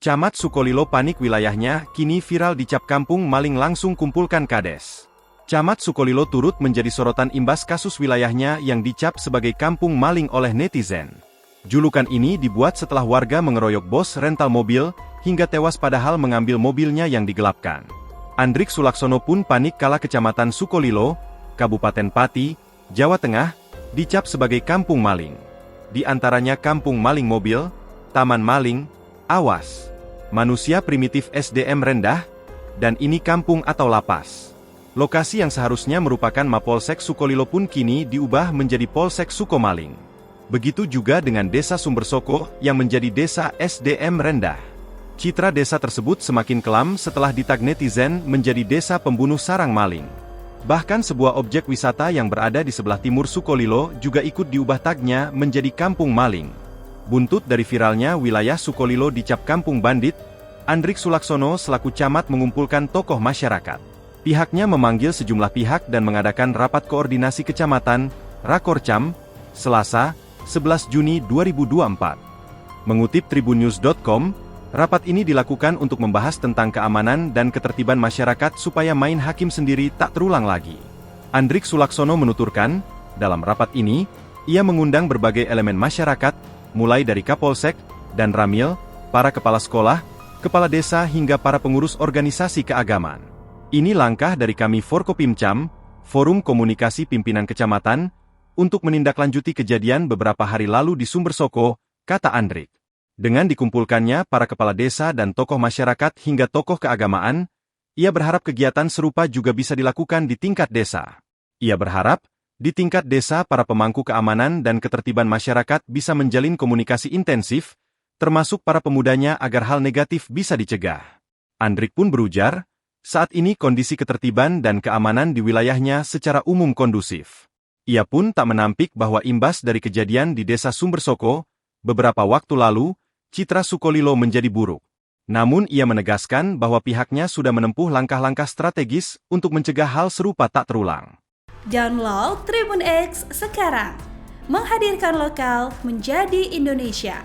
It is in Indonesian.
Camat Sukolilo panik wilayahnya, kini viral dicap kampung maling langsung kumpulkan kades. Camat Sukolilo turut menjadi sorotan imbas kasus wilayahnya yang dicap sebagai kampung maling oleh netizen. Julukan ini dibuat setelah warga mengeroyok bos rental mobil, hingga tewas padahal mengambil mobilnya yang digelapkan. Andrik Sulaksono pun panik kala Kecamatan Sukolilo, Kabupaten Pati, Jawa Tengah, dicap sebagai kampung maling. Di antaranya kampung maling mobil, taman maling, awas, manusia primitif SDM rendah, dan ini kampung atau lapas. Lokasi yang seharusnya merupakan Mapolsek Sukolilo pun kini diubah menjadi Polsek Sukomaling. Begitu juga dengan Desa Sumbersoko yang menjadi Desa SDM rendah. Citra desa tersebut semakin kelam setelah ditag netizen menjadi desa pembunuh sarang maling. Bahkan sebuah objek wisata yang berada di sebelah timur Sukolilo juga ikut diubah tagnya menjadi kampung maling. Buntut dari viralnya wilayah Sukolilo dicap kampung bandit, Andrik Sulaksono selaku camat mengumpulkan tokoh masyarakat. Pihaknya memanggil sejumlah pihak dan mengadakan rapat koordinasi kecamatan, Rakorcam, Selasa, 11 Juni 2024. Mengutip tribunnews.com, rapat ini dilakukan untuk membahas tentang keamanan dan ketertiban masyarakat supaya main hakim sendiri tak terulang lagi. Andrik Sulaksono menuturkan, dalam rapat ini, ia mengundang berbagai elemen masyarakat, mulai dari Kapolsek, dan Ramil, para kepala sekolah, kepala desa hingga para pengurus organisasi keagamaan. Ini langkah dari kami Forkopimcam, Forum Komunikasi Pimpinan Kecamatan, untuk menindaklanjuti kejadian beberapa hari lalu di Sumbersoko, kata Andrik. Dengan dikumpulkannya para kepala desa dan tokoh masyarakat hingga tokoh keagamaan, ia berharap kegiatan serupa juga bisa dilakukan di tingkat desa. Ia berharap, di tingkat desa para pemangku keamanan dan ketertiban masyarakat bisa menjalin komunikasi intensif, termasuk para pemudanya agar hal negatif bisa dicegah. Andrik pun berujar, saat ini kondisi ketertiban dan keamanan di wilayahnya secara umum kondusif. Ia pun tak menampik bahwa imbas dari kejadian di Desa Sumbersoko, beberapa waktu lalu, citra Sukolilo menjadi buruk. Namun ia menegaskan bahwa pihaknya sudah menempuh langkah-langkah strategis untuk mencegah hal serupa tak terulang. Download Tribun X sekarang, menghadirkan lokal menjadi Indonesia.